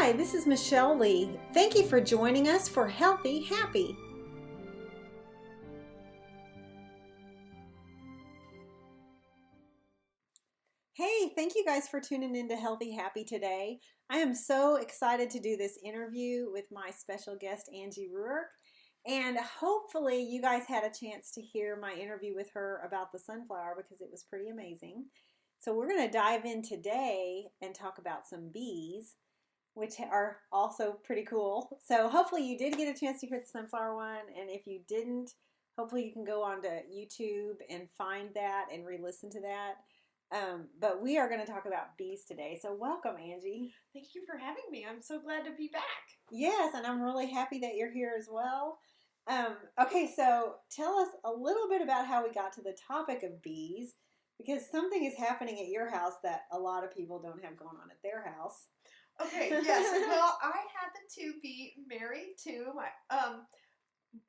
Hi, this is Michelle Lee. Thank you for joining us for Healthy Happy. Hey, thank you guys for tuning in to Healthy Happy today. I am so excited to do this interview with my special guest, Angie Ruark. And hopefully you guys had a chance to hear my interview with her about the sunflower because it was pretty amazing. So we're going to dive in today and talk about some bees, which are also pretty cool. So hopefully you did get a chance to hear the sunflower one. And if you didn't, hopefully you can go onto YouTube and find that and re-listen to that. But we are going to talk about bees today. So welcome, Angie. Thank you for having me. I'm so glad to be back. Yes, and I'm really happy that you're here as well. Okay, so tell us a little bit about how we got to the topic of bees, because something is happening at your house that a lot of people don't have going on at their house. Okay, yes. Well, I happen to be married to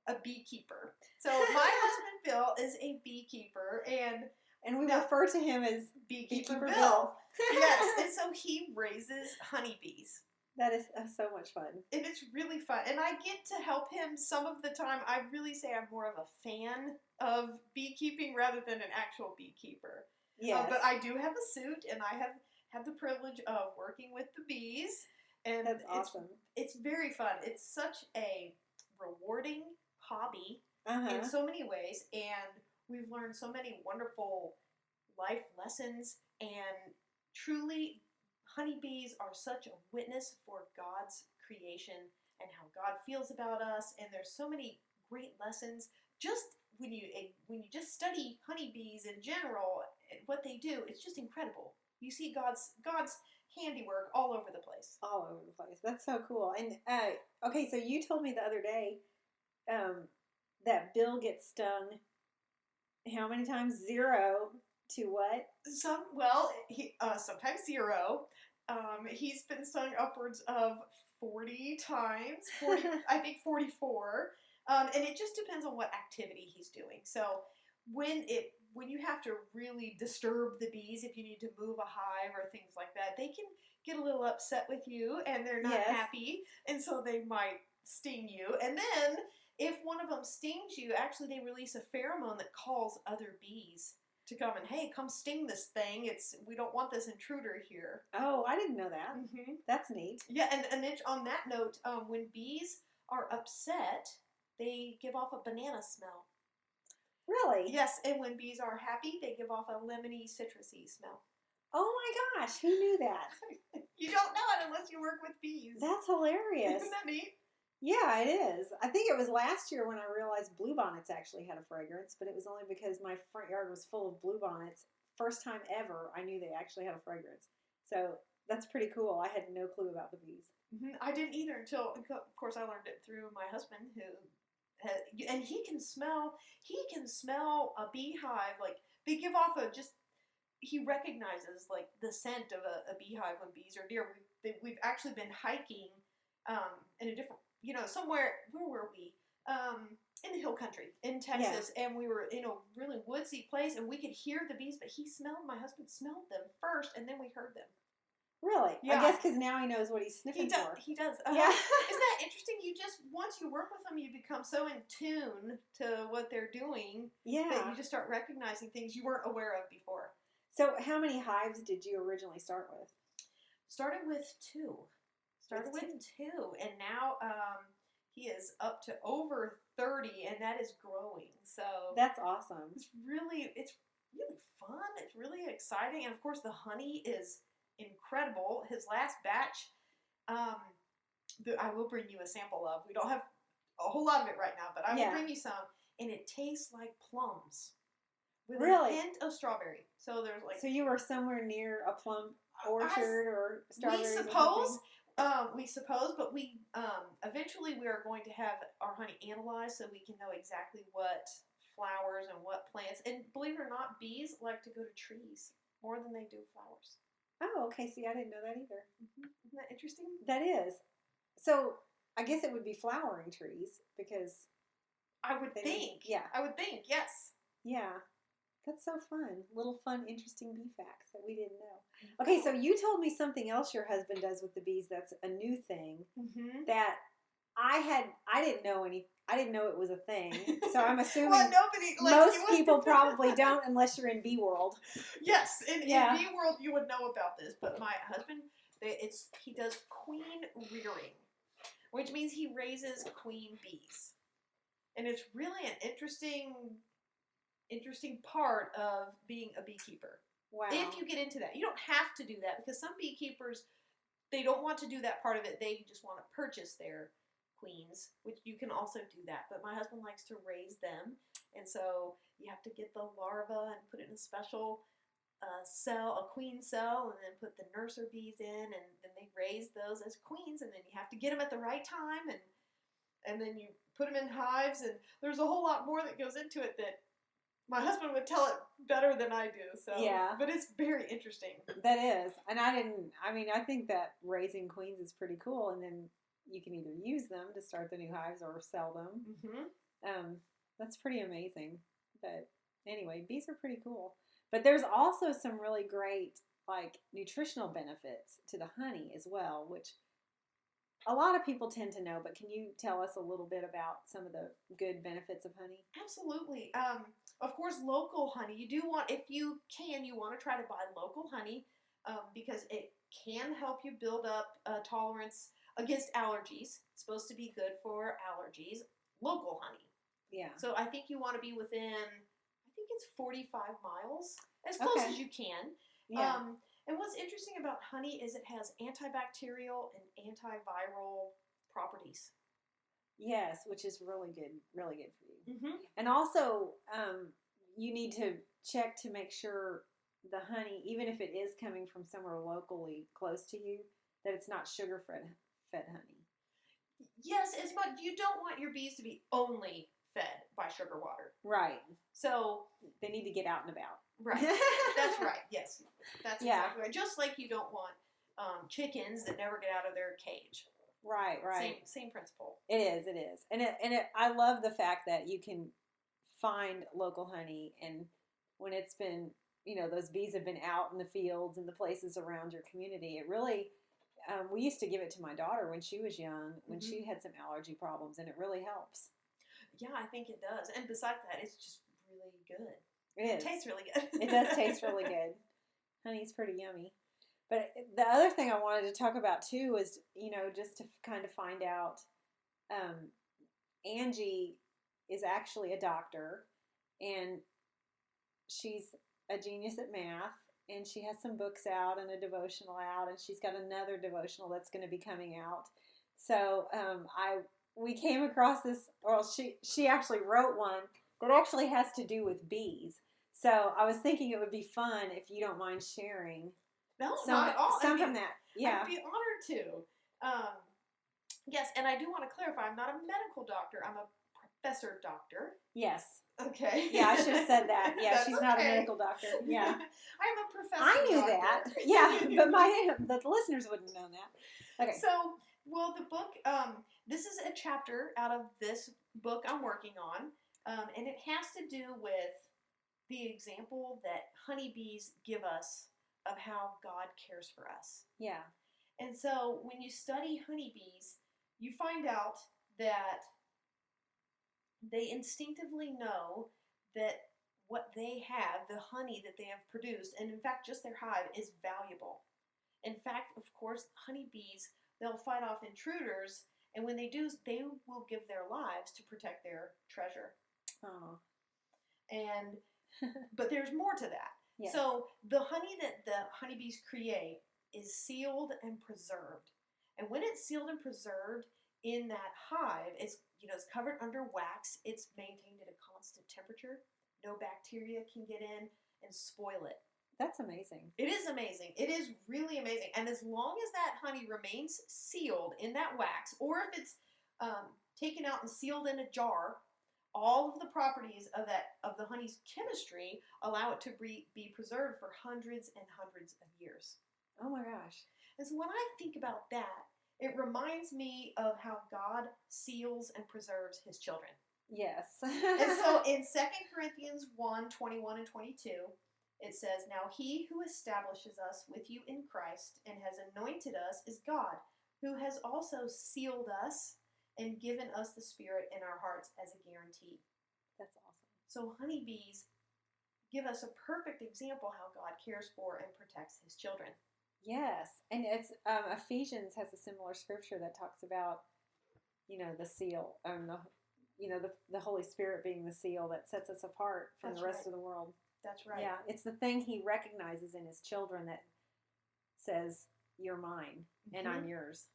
a beekeeper. So my husband Bill is a beekeeper, and we refer to him as Beekeeper Bill. Yes, and so he raises honeybees. That is so much fun. And it's really fun. And I get to help him some of the time. I really say I'm more of a fan of beekeeping rather than an actual beekeeper. Yes. But I do have a suit, and I have had the privilege of working with the bees. And that's awesome. It's very fun. It's such a rewarding hobby in so many ways. And we've learned so many wonderful life lessons. And truly, honeybees are such a witness for God's creation and how God feels about us. And there's so many great lessons. Just when you just study honeybees in general, what they do, it's just incredible. You see God's handiwork all over the place. All over the place. That's so cool. And okay, so you told me the other day that Bill gets stung. How many times? 0 to what? Sometimes 0. He's been stung upwards of 40 times. 40, I think 44. And it just depends on what activity he's doing. So when you have to really disturb the bees, if you need to move a hive or things like that, they can get a little upset with you and they're not happy. And so they might sting you. And then if one of them stings you, actually they release a pheromone that calls other bees to come and, hey, come sting this thing. We don't want this intruder here. Oh, I didn't know that. Mm-hmm. That's neat. Yeah, and then on that note, when bees are upset, they give off a banana smell. Really? Yes, and when bees are happy, they give off a lemony, citrusy smell. Oh my gosh, who knew that? You don't know it unless you work with bees. That's hilarious. Isn't that neat? Yeah, it is. I think it was last year when I realized bluebonnets actually had a fragrance, but it was only because my front yard was full of bluebonnets. First time ever, I knew they actually had a fragrance. So that's pretty cool. I had no clue about the bees. Mm-hmm. I didn't either until, of course, I learned it through my husband, and he can smell a beehive. Like, they give off he recognizes, like, the scent of a beehive when bees are near. We've actually been hiking in a different, somewhere, where were we? In the hill country, in Texas, and we were in a really woodsy place, and we could hear the bees, but my husband smelled them first, and then we heard them. Really? Yeah. I guess because now he knows what he's sniffing for. He does. Yeah. Isn't that interesting? Once you work with them, you become so in tune to what they're doing that you just start recognizing things you weren't aware of before. So how many hives did you originally start with? Started with 2. And now he is up to over 30, and that is growing. So that's awesome. It's really fun. It's really exciting, and of course the honey is incredible. His last batch, I will bring you a sample of. We don't have a whole lot of it right now, but I will bring you some, and it tastes like plums with a hint of strawberry. So there's So you were somewhere near a plum orchard or strawberries? We suppose, but we eventually we are going to have our honey analyzed so we can know exactly what flowers and what plants. And believe it or not, bees like to go to trees more than they do flowers. Oh, okay. See, I didn't know that either. Mm-hmm. Isn't that interesting? That is. So I guess it would be flowering trees because I would think. Yeah. I would think, yes. Yeah. That's so fun. Little fun, interesting bee facts that we didn't know. Okay, so you told me something else your husband does with the bees that's a new thing Mm-hmm. that I didn't know I didn't know it was a thing. So I'm assuming well, nobody, like, most people probably don't unless you're in bee world. Yes, in Yeah. bee world you would know about this, but my husband, he does queen rearing, which means he raises queen bees. And it's really an interesting part of being a beekeeper. Wow. If you get into that. You don't have to do that because some beekeepers, they don't want to do that part of it. They just want to purchase their queens, which you can also do that. But my husband likes to raise them. And so you have to get the larva and put it in a special cell, a queen cell, and then put the nurser bees in, and then they raise those as queens, and then you have to get them at the right time, and then you put them in hives, and there's a whole lot more that goes into it that my husband would tell it better than I do. So yeah, but it's very interesting. That is, and I think that raising queens is pretty cool, and then you can either use them to start the new hives or sell them. Mm-hmm. That's pretty amazing. But anyway, bees are pretty cool. But there's also some really great like nutritional benefits to the honey as well, which a lot of people tend to know. But can you tell us a little bit about some of the good benefits of honey? Absolutely. Of course, local honey. You do want, if you can, you want to try to buy local honey because it can help you build up tolerance against allergies. It's supposed to be good for allergies. Local honey. Yeah. So I think you want to be within, I think it's 45 miles, as close as you can. Yeah. And what's interesting about honey is it has antibacterial and antiviral properties. Yes, which is really good for you. Mm-hmm. And also, you need to check to make sure the honey, even if it is coming from somewhere locally close to you, that it's not sugar-fed honey. Yes, as much you don't want your bees to be only fed by sugar water. Right. So they need to get out and about. Right. That's right. Yes. That's exactly right. Just like you don't want chickens that never get out of their cage. Right. Same principle. It is. And I love the fact that you can find local honey, and when it's been, those bees have been out in the fields and the places around your community, it really, we used to give it to my daughter when she was young, when she had some allergy problems, and it really helps. Yeah, I think it does. And besides that, it's just really good. It tastes really good. It does taste really good. Honey's pretty yummy. But the other thing I wanted to talk about too is, just to kind of find out, Angie is actually a doctor, and she's a genius at math, and she has some books out and a devotional out, and she's got another devotional that's going to be coming out. So we came across this, or she actually wrote one that actually has to do with bees. So I was thinking it would be fun if you don't mind sharing. No, not at all. Some from that. Yeah. I'd be honored to. Yes, and I do want to clarify, I'm not a medical doctor. I'm a professor doctor. Yes. Okay. Yeah, I should have said that. Yeah, she's not a medical doctor. Yeah. I'm a professor I knew doctor. that. Yeah, but the listeners wouldn't know that. Okay. So, well, the book, this is a chapter out of this book I'm working on, and it has to do with the example that honeybees give us of how God cares for us. Yeah. And so when you study honeybees, you find out that they instinctively know that what they have, the honey that they have produced, and in fact just their hive, is valuable. In fact, of course, honeybees, they'll fight off intruders, and when they do, they will give their lives to protect their treasure. Oh. But there's more to that. Yes. So the honey that the honeybees create is sealed and preserved. And when it's sealed and preserved in that hive, it's covered under wax. It's maintained at a constant temperature. No bacteria can get in and spoil it. That's amazing. It is amazing. It is really amazing. And as long as that honey remains sealed in that wax, or if it's taken out and sealed in a jar, all of the properties of the honey's chemistry allow it to be preserved for hundreds and hundreds of years. Oh my gosh. And so when I think about that, it reminds me of how God seals and preserves his children. Yes. And so in 2 Corinthians 1:21 and 22, it says, "Now he who establishes us with you in Christ and has anointed us is God, who has also sealed us and given us the Spirit in our hearts as a guarantee." That's awesome. So honeybees give us a perfect example how God cares for and protects his children. Yes, and it's Ephesians has a similar scripture that talks about, the seal, the Holy Spirit being the seal that sets us apart from That's the rest right. of the world. That's right. Yeah, it's the thing he recognizes in his children that says, "You're mine, and I'm yours."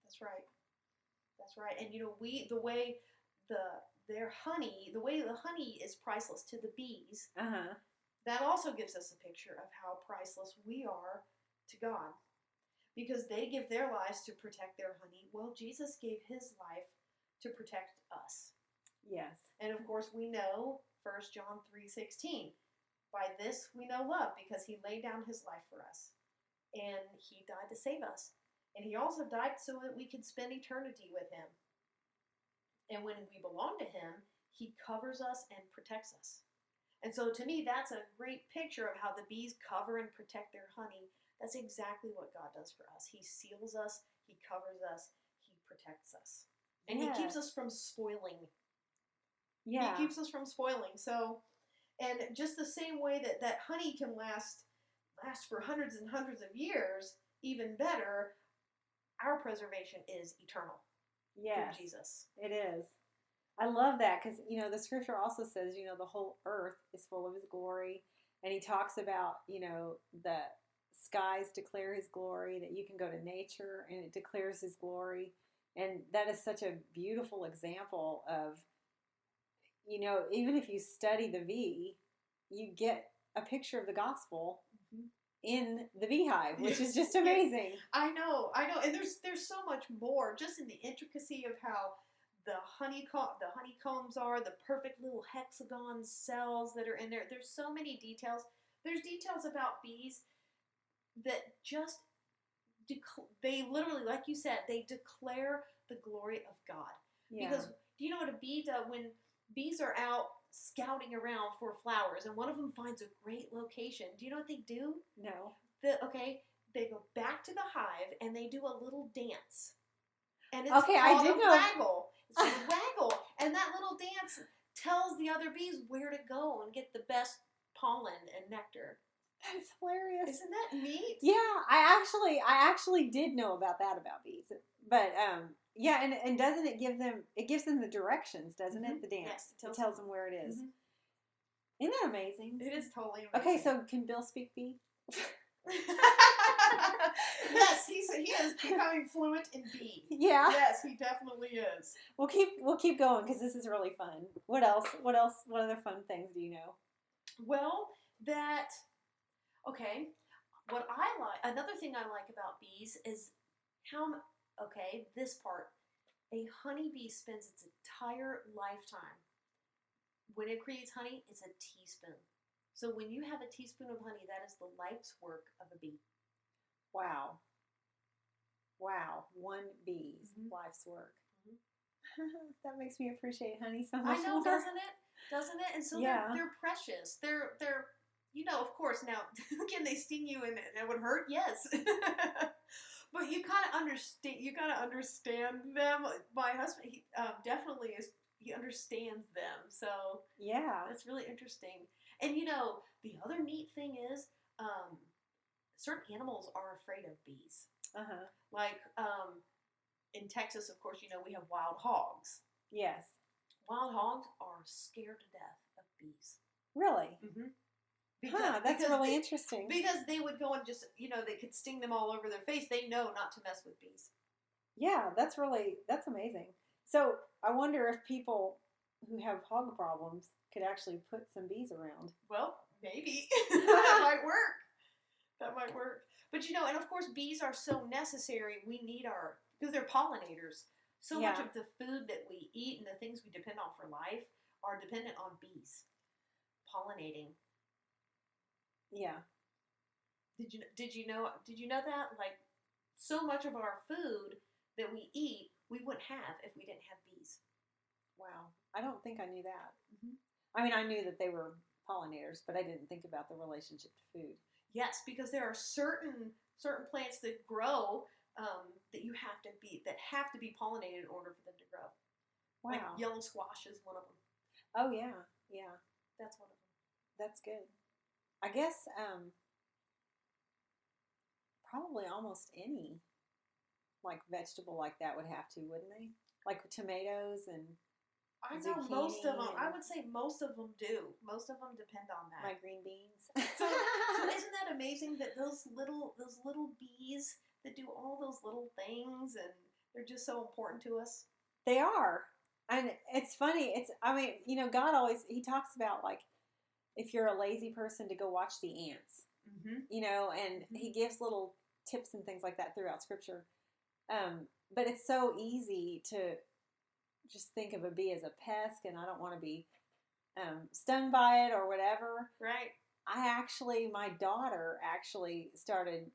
That's right. That's right. And the way the way the honey is priceless to the bees, that also gives us a picture of how priceless we are to God. Because they give their lives to protect their honey. Well, Jesus gave his life to protect us. Yes. And of course, we know 1 John 3:16. By this we know love, because he laid down his life for us. And he died to save us. And he also died so that we could spend eternity with him. And when we belong to him, he covers us and protects us. And so to me, that's a great picture of how the bees cover and protect their honey. That's exactly what God does for us. He seals us, he covers us, he protects us. And he keeps us from spoiling. Yeah. He keeps us from spoiling. So, and just the same way that honey can last for hundreds and hundreds of years, even better, our preservation is eternal. Yes. Through Jesus. It is. I love that because, the scripture also says, the whole earth is full of his glory. And he talks about, the skies declare his glory, that you can go to nature and it declares his glory. And that is such a beautiful example of, even if you study the bee, you get a picture of the gospel in the beehive, which is just amazing. I know. And there's so much more just in the intricacy of how the honeycombs are, the perfect little hexagon cells that are in there. There's so many details. There's details about bees that just they literally, like you said, they declare the glory of God. Yeah. Because do you know what a bee does when bees are out scouting around for flowers and one of them finds a great location? Do you know what they do? No. They go back to the hive and they do a little dance. And it's called a waggle. It's a waggle. And that little dance tells the other bees where to go and get the best pollen and nectar. That's hilarious. Isn't that neat? Yeah, I actually did know about that about bees. But yeah, and doesn't it gives them the directions, doesn't it? The dance. Yes, it tells them where it is. Isn't that amazing? It is totally amazing. Okay, so can Bill speak bee? Yes, he is becoming fluent in bee. Yeah. Yes, he definitely is. We'll keep going because this is really fun. What else? What other fun things do you know? Well, what I like, another thing I like about bees is this part. A honeybee spends its entire lifetime. When it creates honey, it's a teaspoon. So when you have a teaspoon of honey, that is the life's work of a bee. Wow. One bee's life's work. That makes me appreciate honey so much. I know, more. doesn't it? And so they're precious. They're of course, now can they sting you and it would hurt? Yes. But you kind of understand. You gotta understand them. My husband, he definitely is. He understands them. So yeah, that's really interesting. And the other neat thing is, certain animals are afraid of bees. Like in Texas, of course, we have wild hogs. Yes. Wild hogs are scared to death of bees. Really? That's really interesting. Because they would go and just, they could sting them all over their face. They know not to mess with bees. Yeah, that's amazing. So I wonder if people who have hog problems could actually put some bees around. Well, maybe. That might work. But and of course bees are so necessary. We need because they're pollinators. So much of the food that we eat and the things we depend on for life are dependent on bees pollinating. Yeah. Did you know that? Like, so much of our food that we eat, we wouldn't have if we didn't have bees. Wow. I don't think I knew that. Mm-hmm. I mean, I knew that they were pollinators, but I didn't think about the relationship to food. Yes, because there are certain plants that grow that have to be pollinated in order for them to grow. Wow. Like yellow squash is one of them. Oh, yeah. Yeah. That's one of them. That's good. I guess probably almost any like vegetable like that would have to, wouldn't they? Like tomatoes and I know most of them. I and would say most of them do. Most of them depend on that. my green beans. So isn't that amazing that those little bees that do all those little things and they're just so important to us? They are. And it's funny. I mean, God always, he talks about like if you're a lazy person to go watch the ants, Mm-hmm. and he gives little tips and things like that throughout scripture. But it's so easy to just think of a bee as a pest and I don't want to be stung by it or whatever. Right. My daughter actually started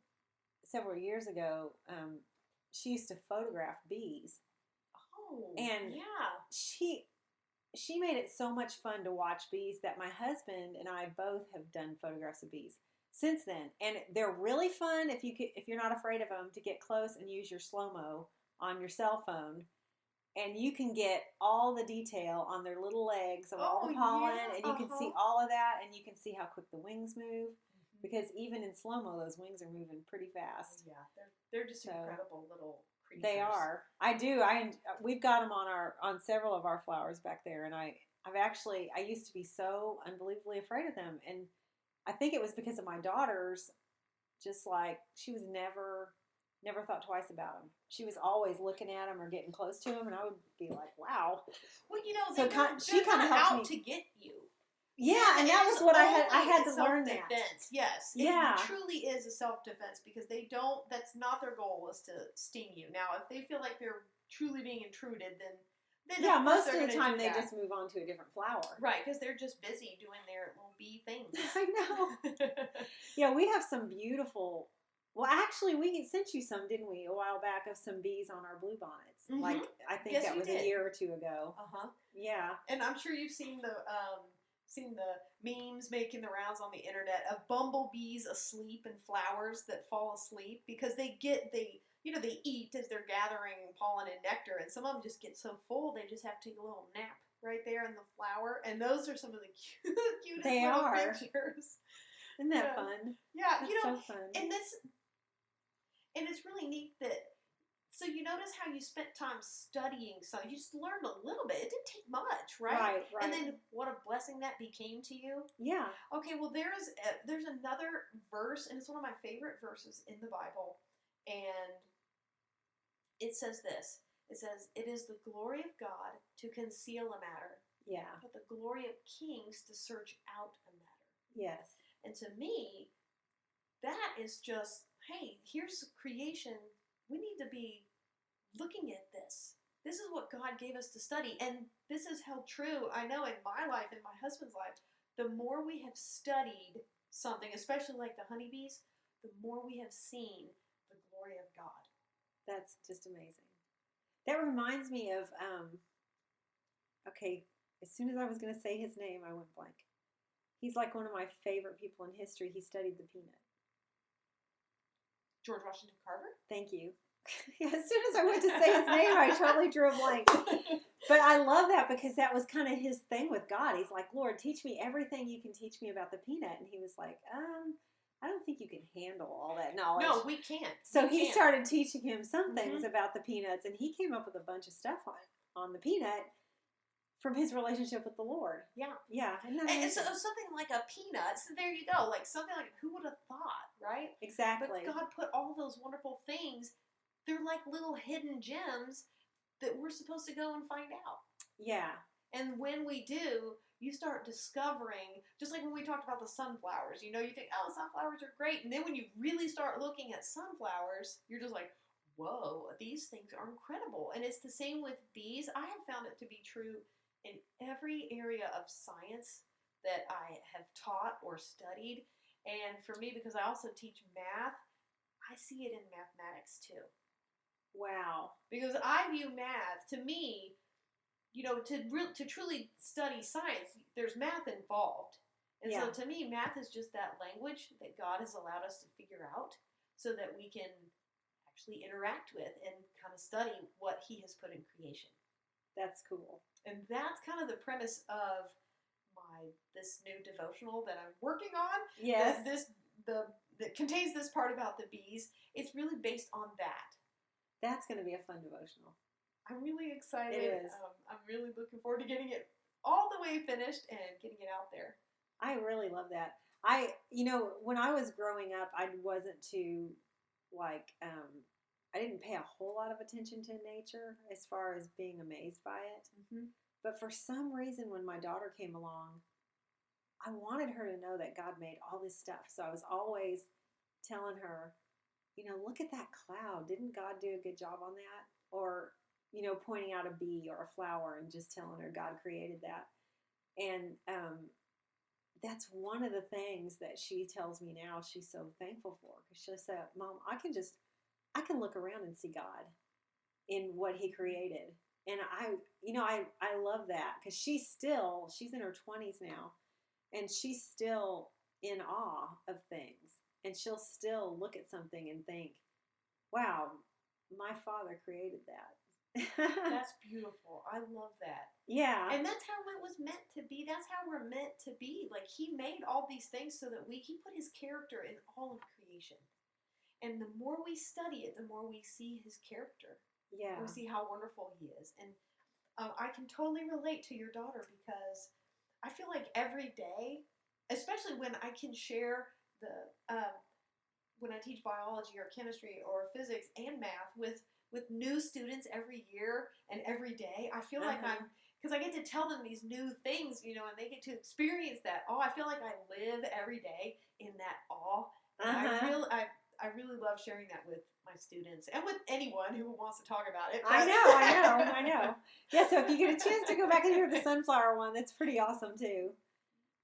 several years ago. She used to photograph bees. Oh, and yeah. She made it so much fun to watch bees that my husband and I both have done photographs of bees since then, and they're really fun if you're not afraid of them to get close and use your slow-mo on your cell phone, and you can get all the detail on their little legs of all the pollen, yeah. and you can see all of that, and you can see how quick the wings move. Because even in slow-mo, those wings are moving pretty fast. Yeah, they're just incredible little creatures. They are. We've got them on several of our flowers back there, and I used to be so unbelievably afraid of them, and I think it was because of my daughters. Just like she was never thought twice about them. She was always looking at them or getting close to them, and I would be like, "Wow." Well, so she kind of helped out to get you. Yeah, and that was what I had to learn that. Self-defense, yes. Yeah. It truly is a self-defense because that's not their goal is to sting you. Now, if they feel like they're truly being intruded, then yeah, most of the time they just move on to a different flower. Right, because they're just busy doing their little bee things. I know. Yeah, we have some beautiful. Well, actually, we sent you some, didn't we, a while back of some bees on our bluebonnets. Mm-hmm. Like I think that was a year or two ago. Yeah. And I'm sure you've seen the memes making the rounds on the internet of bumblebees asleep in flowers that fall asleep because they eat as they're gathering pollen and nectar, and some of them just get so full they just have to take a little nap right there in the flower, and those are some of the cutest little pictures. Isn't that fun? Yeah, that's so fun. And it's really neat that. So you notice how you spent time studying something. You just learned a little bit. It didn't take much, right? Right. And then what a blessing that became to you. Yeah. Okay, well there's another verse, and it's one of my favorite verses in the Bible, and it says this. It says, "It is the glory of God to conceal a matter, yeah, but the glory of kings to search out a matter." Yes. And to me, that is just, hey, here's creation. We need to be looking at this. This is what God gave us to study. And this is held true, I know, in my life, in my husband's life. The more we have studied something, especially like the honeybees, the more we have seen the glory of God. That's just amazing. That reminds me of, okay, as soon as I was going to say his name, I went blank. He's like one of my favorite people in history. He studied the peanut. George Washington Carver? Thank you. As soon as I went to say his name, I totally drew a blank. But I love that because that was kind of his thing with God. He's like, "Lord, teach me everything you can teach me about the peanut." And he was like, I don't think you can handle all that knowledge. No, we can't. So he started teaching him some things about the peanuts, and he came up with a bunch of stuff on the peanut from his relationship with the Lord. Yeah. Yeah. And so something like a peanut, so there you go. Like something like, who would have thought, right? Exactly. But God put all those wonderful things, they're like little hidden gems that we're supposed to go and find out. Yeah. And when we do, you start discovering, just like when we talked about the sunflowers, you think, oh, sunflowers are great. And then when you really start looking at sunflowers, you're just like, whoa, these things are incredible. And it's the same with bees. I have found it to be true in every area of science that I have taught or studied. And for me, because I also teach math, I see it in mathematics too. Wow. Because I view math, to me, to truly study science, there's math involved. And so to me, math is just that language that God has allowed us to figure out so that we can actually interact with and kind of study what he has put in creation. That's cool. And that's kind of the premise of this new devotional that I'm working on. Yes. That contains this part about the bees. It's really based on that. That's going to be a fun devotional. I'm really excited. It is. I'm really looking forward to getting it all the way finished and getting it out there. I really love that. When I was growing up, I wasn't too, I didn't pay a whole lot of attention to nature as far as being amazed by it. Mm-hmm. But for some reason, when my daughter came along, I wanted her to know that God made all this stuff. So I was always telling her, look at that cloud. Didn't God do a good job on that? Or, pointing out a bee or a flower and just telling her God created that. And that's one of the things that she tells me now she's so thankful for. Because she'll say, Mom, I can look around and see God in what he created. And I love that because she's in her 20s now, and she's still in awe of things. And she'll still look at something and think, wow, my Father created that. That's beautiful. I love that. Yeah. And that's how it was meant to be. That's how we're meant to be. Like, he made all these things so that he put his character in all of creation. And the more we study it, the more we see his character. Yeah. And we see how wonderful he is. And I can totally relate to your daughter because I feel like every day, especially when I can share when I teach biology or chemistry or physics and math with new students every year and every day, I feel like because I get to tell them these new things, and they get to experience that awe. I feel like I live every day in that awe. And I really love sharing that with my students and with anyone who wants to talk about it. I know. Yeah, so if you get a chance to go back and hear the sunflower one, that's pretty awesome too.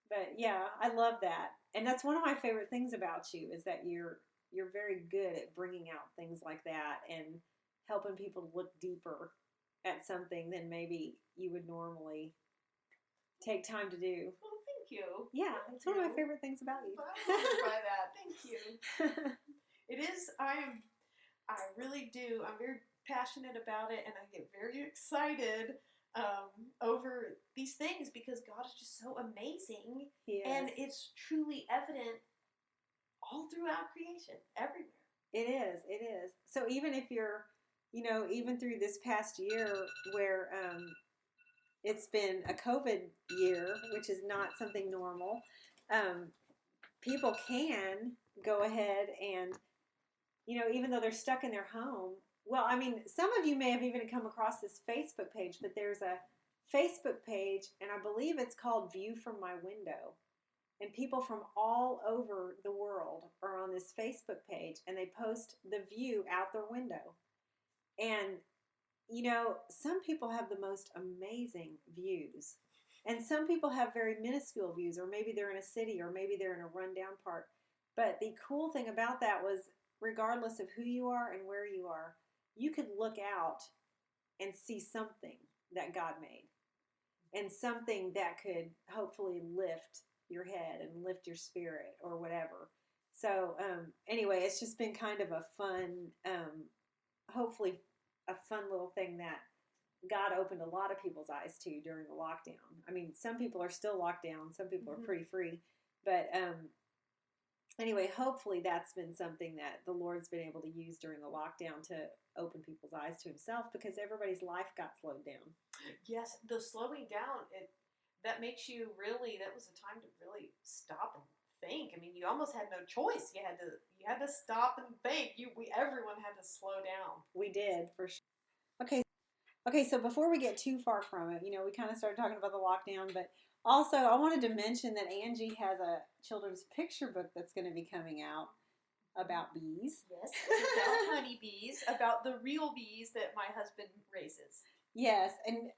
But yeah, I love that. And that's one of my favorite things about you is that you're very good at bringing out things like that and helping people look deeper at something than maybe you would normally take time to do. Well, thank you. Yeah, it's one of my favorite things about you. I'm honored by that. Thank you. It is. I really do. I'm very passionate about it, and I get very excited over these things because God is just so amazing. He is. And it's truly evident all throughout creation, everywhere. It is. It is. So even if you're, even through this past year where it's been a COVID year, which is not something normal, people can go ahead and, even though they're stuck in their home, well, I mean, some of you may have even come across this Facebook page, but there's a Facebook page, and I believe it's called View from My Window. And people from all over the world are on this Facebook page, and they post the view out their window. And, some people have the most amazing views. And some people have very minuscule views, or maybe they're in a city, or maybe they're in a rundown part. But the cool thing about that was, regardless of who you are and where you are, you could look out and see something that God made. And something that could hopefully lift your head and lift your spirit or whatever. So anyway, it's just been kind of a fun, hopefully a fun little thing that God opened a lot of people's eyes to during the lockdown. I mean, some people are still locked down. Some people are pretty free. But anyway, hopefully that's been something that the Lord's been able to use during the lockdown to open people's eyes to himself because everybody's life got slowed down. Yes, the slowing down, that makes you really, that was a time to really stop and think. I mean, you almost had no choice. You had to stop and think. Everyone had to slow down. We did, for sure. Okay, so before we get too far from it, we kind of started talking about the lockdown, but also I wanted to mention that Angie has a children's picture book that's going to be coming out about bees. Yes, about honeybees, about the real bees that my husband raises. Yes, and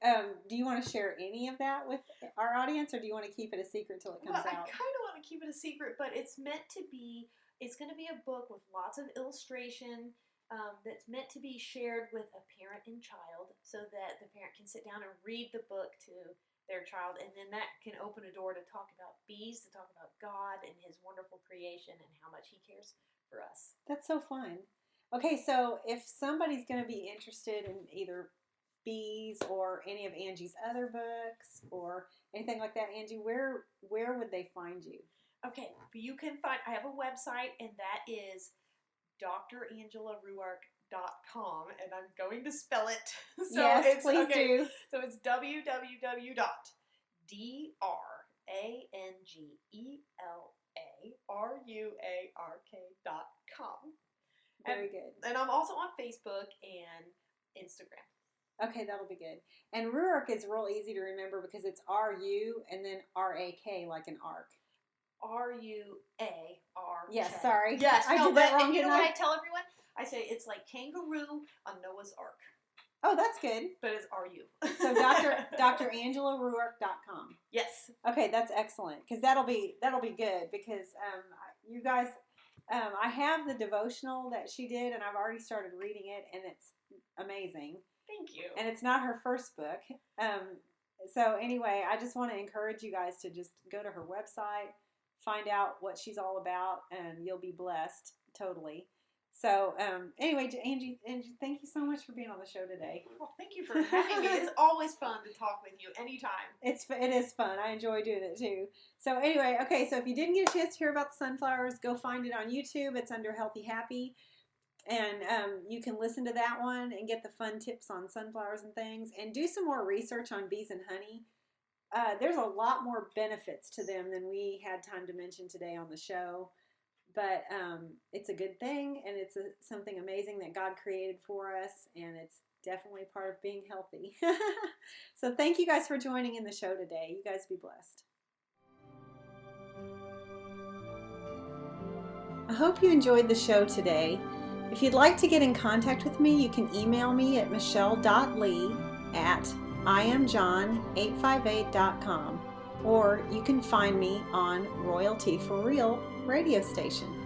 do you want to share any of that with our audience, or do you want to keep it a secret till it comes out? I kind of want to keep it a secret, but it's going to be a book with lots of illustration that's meant to be shared with a parent and child so that the parent can sit down and read the book to their child, and then that can open a door to talk about bees, to talk about God and his wonderful creation and how much he cares for us. That's so fun. Okay, so if somebody's going to be interested in either bees or any of Angie's other books or anything like that, Angie, where would they find you? Okay, you can find, I have a website, and that is drangelaruark.com, and I'm going to spell it. So yes, it's, please okay, do. So it's www.drangelaruark.com. Very good. And I'm also on Facebook and Instagram. Okay, that'll be good. And Ruark is real easy to remember because it's R-U and then R-A-K, like an ark. R-U-A-R-K. Yes, sorry. Yes, I did that wrong. And you know what I tell everyone? I say it's like kangaroo on Noah's Ark. Oh, that's good. But it's R-U. So drangelaruark.com. Yes. Okay, that's excellent because that'll be good because you guys, I have the devotional that she did and I've already started reading it and it's amazing. Thank you. And it's not her first book. So anyway, I just want to encourage you guys to just go to her website, find out what she's all about, and you'll be blessed totally. So anyway, Angie, thank you so much for being on the show today. Well, thank you for having me. It's always fun to talk with you anytime. It is fun. I enjoy doing it too. So anyway, okay, so if you didn't get a chance to hear about the sunflowers, go find it on YouTube. It's under Healthy Happy. And you can listen to that one and get the fun tips on sunflowers and things. And do some more research on bees and honey. There's a lot more benefits to them than we had time to mention today on the show. But it's a good thing, and it's something amazing that God created for us, and it's definitely part of being healthy. So thank you guys for joining in the show today. You guys be blessed. I hope you enjoyed the show today. If you'd like to get in contact with me, you can email me at michelle.lee@iamjohn858.com, or you can find me on Royalty for Real radio station.